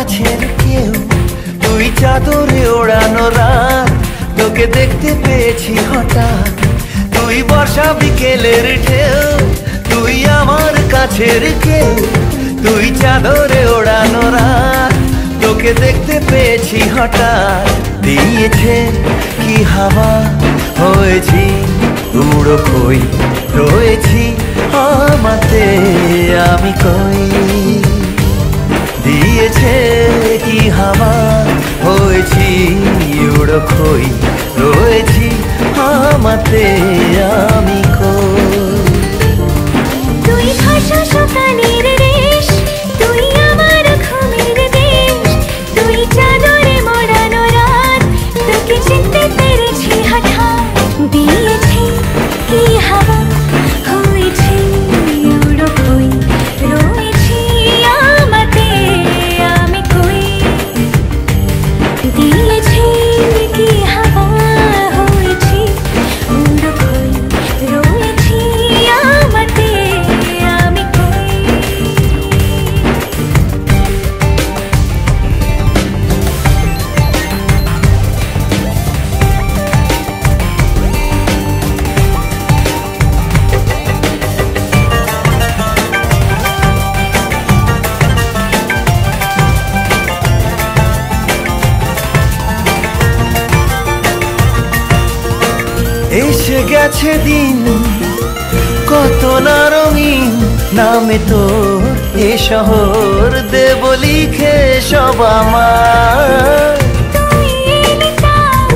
কাছের কেউ, তুই চাদরে ওড়ানো রাত, তোকে দেখতে পেয়েছি হঠাৎ। তুই বর্ষা বিকেলের ঢেউ, তুই আমার কাছের কেউ, তুই চাদরে ওড়ানো রাত, তোকে দেখতে পেয়েছি হঠাৎ। দিয়েছে কি হাওয়া, হয়েছি উড়ো খই, রয়েছি আমাতে আমি কই। দিয়েছে কি হাওয়া, হয়েছি উড়ো খই, রয়েছি আমাতে আমি কই। তুই ভাষা সকালের রেশ, তুই আমার ঘুমের দেশ, তুই চাদরে মোড়ানো রাত, তোকে চিনতে পেরেছি হঠাৎ। দিয়েছি কি হাওয়া, হয়েছি উড়ো খই, রয়েছি আমাতে আমি কই। দিয়েছি কি হাওয়া, হয়েছি উড়ো খই, রয়েছি আমাতে আমি কই। এসে গেছে দিন কত না রঙিন, নামে তোর এ শহর দেব লিখে সব আমার। তুই এলি তাই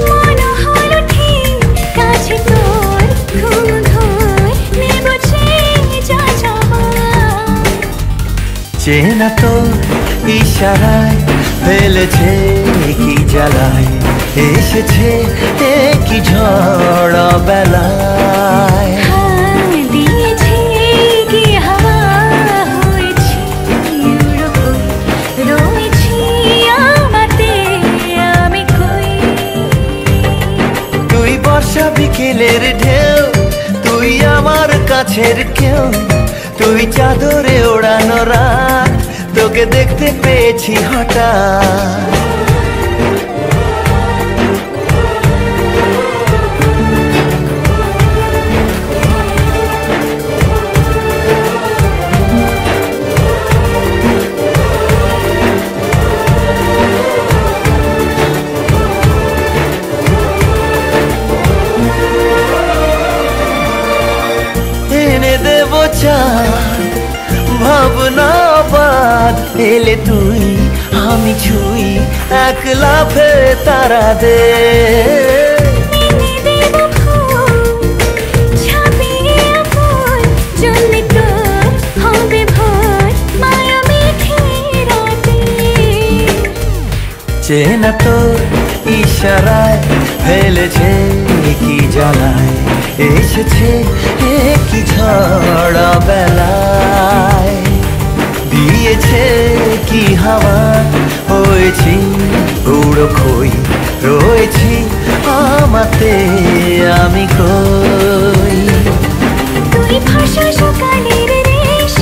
মনে হলো ঠিক, কাছে তোর ঘুম ধোয় নেব যা যাবার। চেনা তোর ইশারায় ফেলেছে কি জ্বালায়, এসেছে কি ঝড় বেলায়। দিয়েছি কি হাওয়া, হয়েছি উড়ো খই, রয়েছি আমাতে আমি কই। তুই বর্ষা বিকেলের ঢেউ, তুই আমার কাছের কেউ, তুই চাদরে ওড়ানো রাত, তোকে দেখতে পেয়েছি হঠাৎ। এনে দেব চাঁদ ভাবনা বাদ, এলে তুই আমি ছুই এক লাফে তারা দে। এনে দেব ফুল, ছাপিয়ে ফুল, জ্বললে তোর হবে ভোর মায়া মেঘে রাতে। চেনা তোর ইশারায় ফেলেছে কি জ্বালায়, এসেছে কি ঝড় বেলায়। দিয়েছে কি হাওয়া, হয়েছি উড়ো খই, রয়েছি আমাতে আমি কই। তুই ভাষা সকালের রেশ,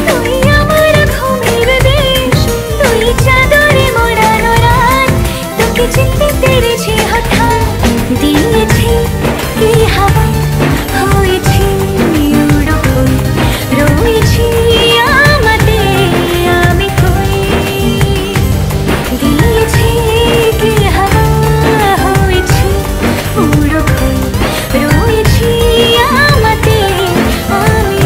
তুই আমার ঘুমের দেশ, তুই চাদরে মোড়ানো রাত, তোকে চিনতে পেরেছি হঠাৎ। দিয়েছি কি হাওয়া, হয়েছি উড়ো খই, রয়েছি আমাতে আমি কই। দিয়েছি কি হাওয়া, হয়েছি উড়ো খই, রয়েছি আমাতে আমি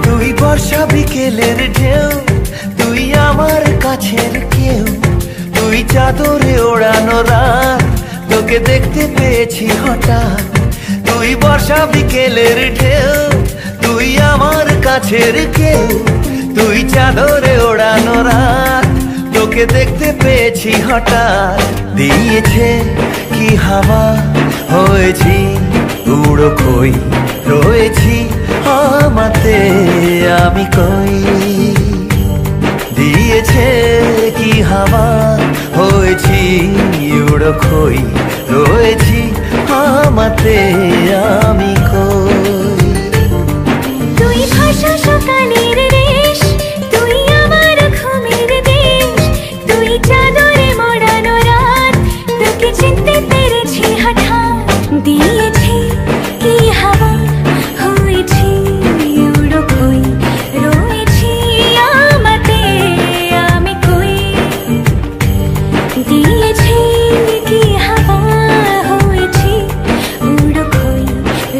তুই বর্ষা বিকেলের ঢেউ, তুই আমার কাছের কেউ, তুই চাদরে ওড়ানো রাত, তোকে দেখতে পেয়েছি হঠাৎ। তুই বর্ষা বিকেলের ঢেউ, তুই আমার কাছের কেউ, তুই চাদরে ওড়ানো রাত, তোকে দেখতে পেয়েছি হঠাৎ। দিয়েছে কি হাওয়া, হয়েছি উড়ো খই, রয়েছি আমাতে আমি কই। দিয়েছে হাওয়া হয়েছি উড়ো খই রয়েছি আমাতে আমি কই। তুই ভাষা সকালের রেশ, তুই আমার ঘুমের দেশ, তুই চাদরে মোড়ানো রাত, তোকে চিনতে পেরেছি হঠাৎ। দিয়েছি কি হাওয়া হয়েছি উড়ো খই রয়েছি আমাতে আমি কই। দিয়েছি কি হাওয়া হয়েছি উড়ো খই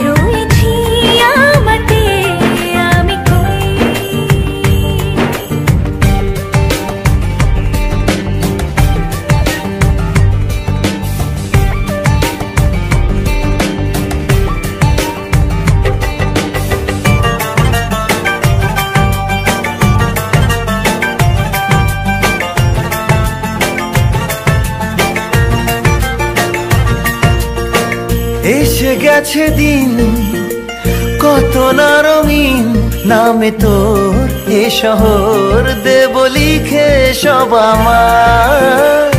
রয়েছি আমাতে আমি কই। এসে গেছে দিন কত না রঙিন, নামে তোর এ শহর দেব লিখে সব আমার।